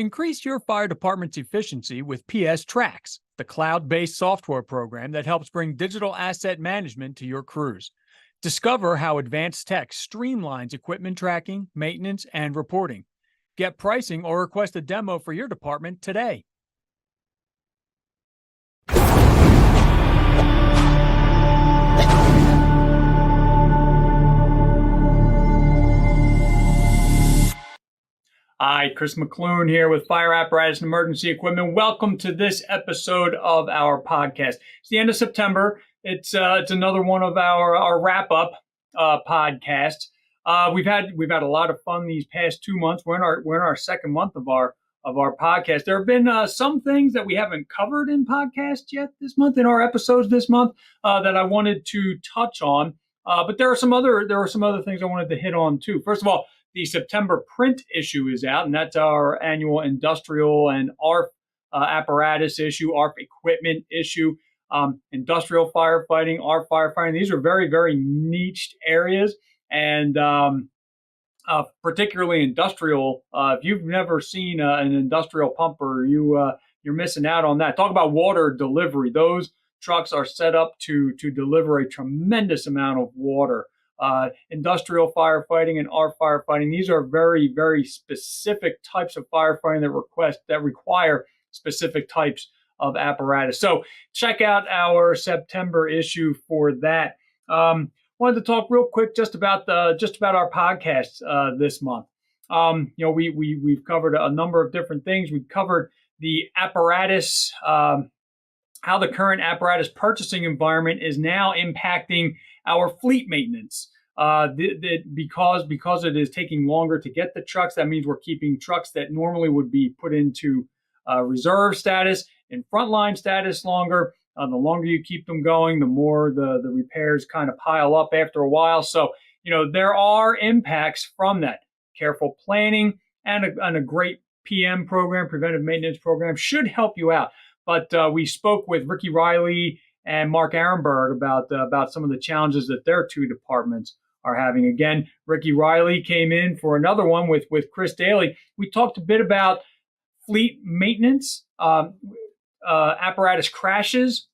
Increase your fire department's efficiency with PS Tracks, the cloud-based software program that helps bring digital asset management to your crews. Discover how advanced tech streamlines equipment tracking, maintenance, and reporting. Get pricing or request a demo for your department today. Hi, Chris McLoone here with Fire Apparatus and Emergency Equipment. Welcome to this episode of our podcast. It's the end of September. It's another one of our wrap-up podcasts. We've had a lot of fun these past 2 months. We're in our second month of our podcast. There have been some things that we haven't covered in podcasts yet this month, in our episodes this month, that I wanted to touch on. But there are some other things I wanted to hit on too. First of all, the September print issue is out, and that's our annual industrial and ARF apparatus issue, ARF equipment issue, industrial firefighting, ARF firefighting. These are very, very niched areas, and particularly industrial. If you've never seen an industrial pumper, you're missing out on that. Talk about water delivery. Those trucks are set up to deliver a tremendous amount of water. Industrial firefighting and ARF firefighting. These are very, very specific types of firefighting that require specific types of apparatus. So check out our September issue for that. Wanted to talk real quick just about our podcasts this month. We've covered a number of different things. We've covered the apparatus, how the current apparatus purchasing environment is now impacting our fleet maintenance. Because it is taking longer to get the trucks, that means we're keeping trucks that normally would be put into reserve status and frontline status longer. The longer you keep them going, the more the repairs kind of pile up after a while. So, there are impacts from that. Careful planning and a great PM program, preventive maintenance program, should help you out. But we spoke with Ricky Riley and Mark Arenberg about some of the challenges that their two departments are having. Again, Ricky Riley came in for another one with Chris Daly. We talked a bit about fleet maintenance, apparatus crashes,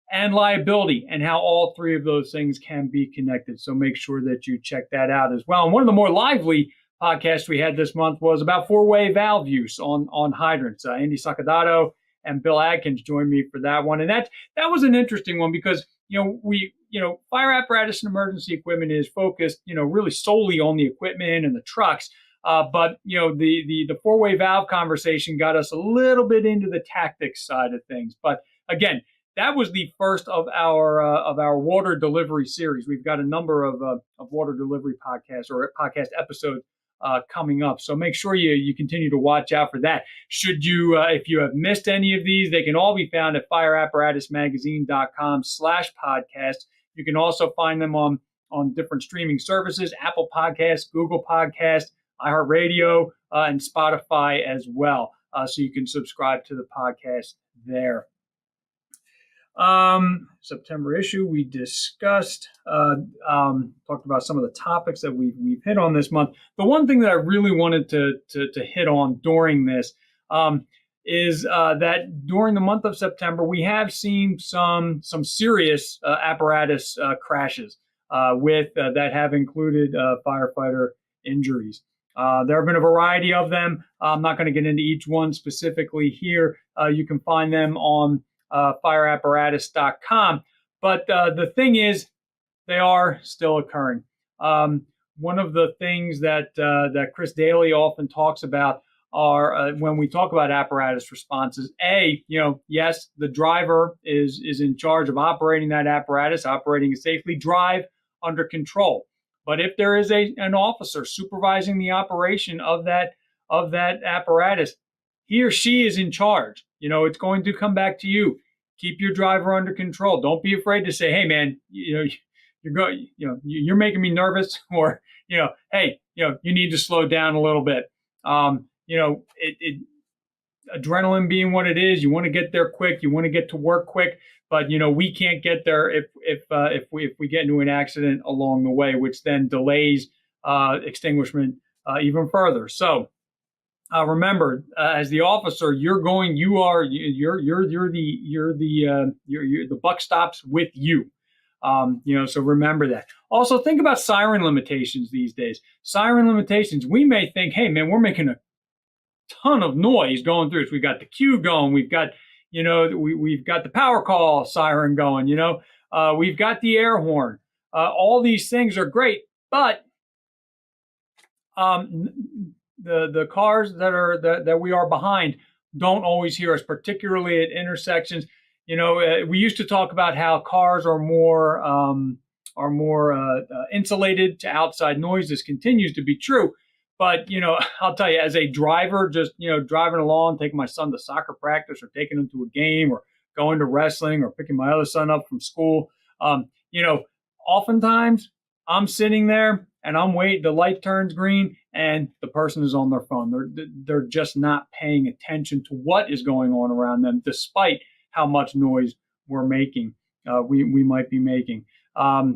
and liability, and how all three of those things can be connected. So make sure that you check that out as well. And one of the more lively podcasts we had this month was about four-way valve use on hydrants. Andy Sacadato and Bill Adkins joined me for that one. And that was an interesting one because, fire apparatus and emergency equipment is focused, really solely on the equipment and the trucks. But the four-way valve conversation got us a little bit into the tactics side of things. But again, that was the first of our water delivery series. We've got a number of water delivery podcasts or podcast episodes coming up. So make sure you continue to watch out for that. If you have missed any of these, they can all be found at fireapparatusmagazine.com/podcast. You can also find them on different streaming services, Apple Podcasts, Google Podcasts, iHeartRadio, and Spotify as well. So you can subscribe to the podcast there. September issue, we discussed, talked about some of the topics that we've hit on this month. The one thing that I really wanted to hit on during this is that during the month of September, we have seen some serious apparatus crashes that have included firefighter injuries. There have been a variety of them. I'm not going to get into each one specifically here. You can find them on fireapparatus.com. But the thing is, they are still occurring. One of the things that Chris Daly often talks about are when we talk about apparatus responses, yes, the driver is in charge of operating that apparatus, operating it safely, drive under control. But if there is an officer supervising the operation of that apparatus, he or she is in charge. It's going to come back to you. Keep your driver under control. Don't be afraid to say, "Hey, man, you're making me nervous," or "Hey, you need to slow down a little bit." Adrenaline being what it is, you want to get there quick. You want to get to work quick. But we can't get there if we get into an accident along the way, which then delays extinguishment even further. So remember, as the officer, the buck stops with you. So remember that. Also, think about siren limitations these days. Siren limitations. We may think, hey man, we're making a ton of noise going through this. We've got the queue going. We've got, we've got the power call siren going. We've got the air horn. All these things are great, but the cars that we are behind don't always hear us, particularly at intersections. We used to talk about how cars are more insulated to outside noise. This continues to be true, but I'll tell you, as a driver, just driving along, taking my son to soccer practice, or taking him to a game, or going to wrestling, or picking my other son up from school, oftentimes I'm sitting there and I'm waiting. The light turns green, and the person is on their phone. They're just not paying attention to what is going on around them, despite how much noise we're making. We might be making.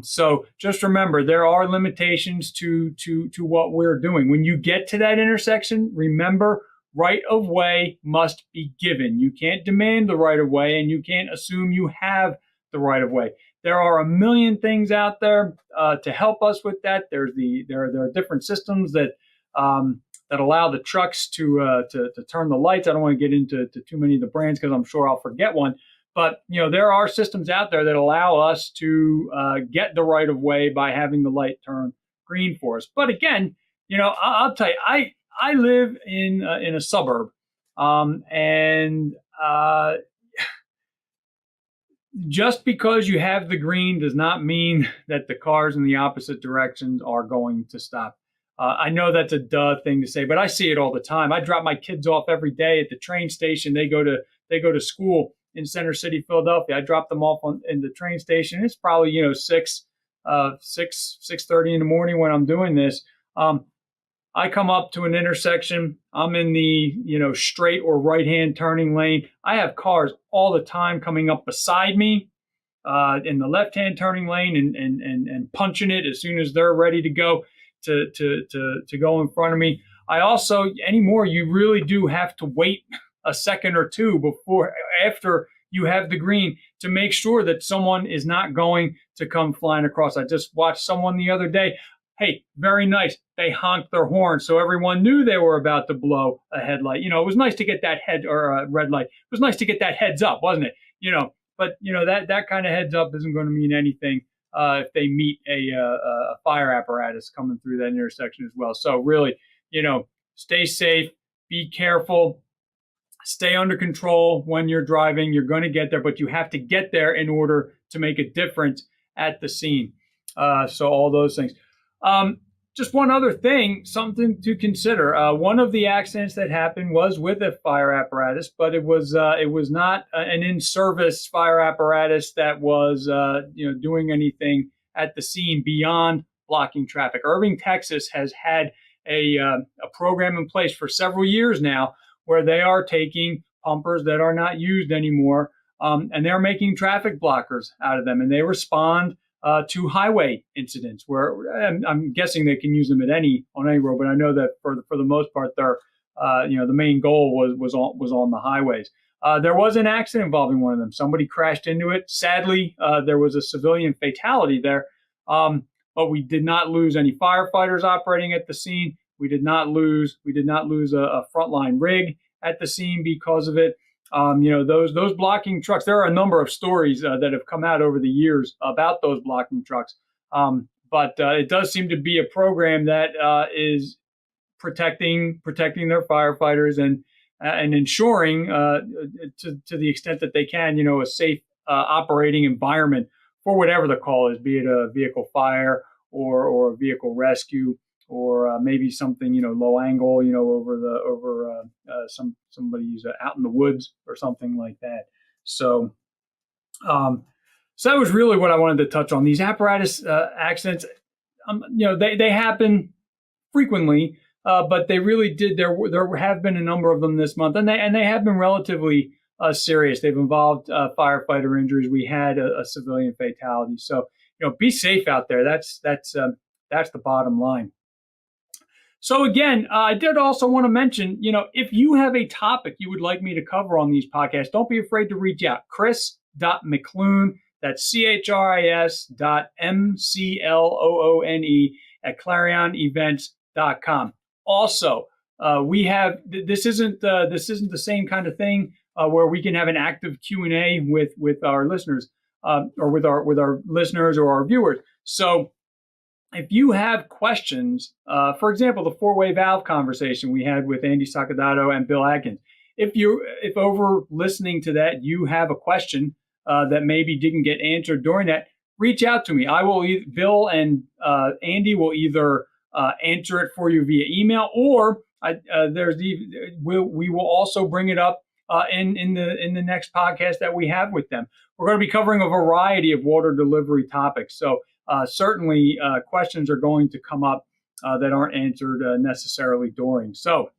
So just remember, there are limitations to what we're doing. When you get to that intersection, remember, right of way must be given. You can't demand the right of way, and you can't assume you have the right of way. There are a million things out there to help us with that. There are different systems that allow the trucks to turn the lights. I don't want to get into too many of the brands because I'm sure I'll forget one. But there are systems out there that allow us to get the right of way by having the light turn green for us. But again, I'll tell you, I live in a suburb, and just because you have the green does not mean that the cars in the opposite directions are going to stop. I know that's a duh thing to say, but I see it all the time. I drop my kids off every day at the train station. They go to school in Center City, Philadelphia. I drop them off in the train station. It's probably 6:30 in the morning when I'm doing this. I come up to an intersection. I'm in the straight or right hand turning lane. I have cars all the time coming up beside me in the left hand turning lane and punching it as soon as they're ready to go to go in front of me. I also, anymore, you really do have to wait a second or two after you have the green to make sure that someone is not going to come flying across. I just watched someone the other day. Hey, very nice. They honked their horn, so everyone knew they were about to blow a headlight. It was nice to get that red light. It was nice to get that heads up, wasn't it? But that kind of heads up isn't going to mean anything if they meet a fire apparatus coming through that intersection as well. So really, stay safe, be careful, stay under control when you're driving. You're going to get there, but you have to get there in order to make a difference at the scene. So all those things. Just one other thing, something to consider. One of the accidents that happened was with a fire apparatus, but it was not an in-service fire apparatus that was doing anything at the scene beyond blocking traffic. Irving, Texas has had a program in place for several years now where they are taking pumpers that are not used anymore, and they're making traffic blockers out of them, and they respond to highway incidents where I'm guessing they can use them on any road, but I know that for the most part, they're the main goal was on the highways. There was an accident involving one of them. Somebody crashed into it. Sadly, there was a civilian fatality there, but we did not lose any firefighters operating at the scene. We did not lose a frontline rig at the scene because of it. Those blocking trucks, there are a number of stories that have come out over the years about those blocking trucks. But it does seem to be a program that is protecting their firefighters and ensuring to the extent that they can, a safe operating environment for whatever the call is, be it a vehicle fire or a vehicle rescue, or maybe something low angle, over somebody's out in the woods or something like that. So that was really what I wanted to touch on. These apparatus accidents, they happen frequently, but they really did. There have been a number of them this month, and they have been relatively serious. They've involved firefighter injuries. We had a civilian fatality. So be safe out there. That's the bottom line. So again, I did also want to mention, if you have a topic you would like me to cover on these podcasts, don't be afraid to reach out. Chris.McLoone, that's CHRIS.MCLOONE at clarionevents.com. Also, we have this isn't the same kind of thing where we can have an active Q&A with our listeners or with our listeners or our viewers. So if you have questions, for example, the four-way valve conversation we had with Andy Sacadato and Bill Atkins, if over listening to that you have a question that maybe didn't get answered during that, reach out to me. Bill and Andy will either answer it for you via email, or we will also bring it up in the next podcast that we have with them. We're going to be covering a variety of water delivery topics. So certainly questions are going to come up that aren't answered necessarily during. So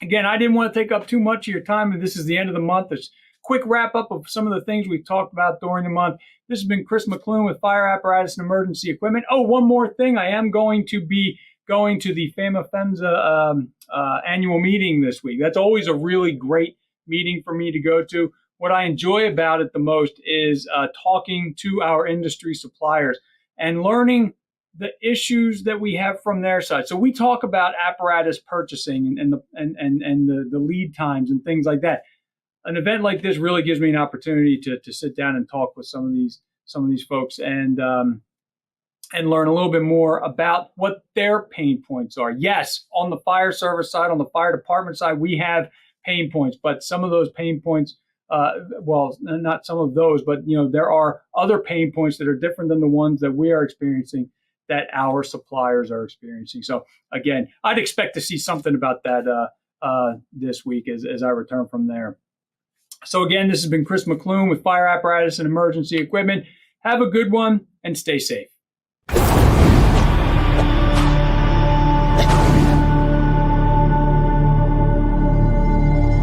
again, I didn't want to take up too much of your time. This is the end of the month. It's a quick wrap up of some of the things we've talked about during the month. This has been Chris McLoone with Fire Apparatus and Emergency Equipment. Oh, one more thing. I am going to be going to the FEMA FEMSA annual meeting this week. That's always a really great meeting for me to go to. What I enjoy about it the most is talking to our industry suppliers and learning the issues that we have from their side. So we talk about apparatus purchasing and the lead times and things like that. An event like this really gives me an opportunity to sit down and talk with some of these folks and learn a little bit more about what their pain points are. Yes, on the fire service side, on the fire department side, we have pain points, but some of those pain points, well, not some of those, but there are other pain points that are different than the ones that we are experiencing, that our suppliers are experiencing. So again, I'd expect to see something about that this week as I return from there. So again, this has been Chris McLoone with Fire Apparatus and Emergency Equipment. Have a good one and stay safe.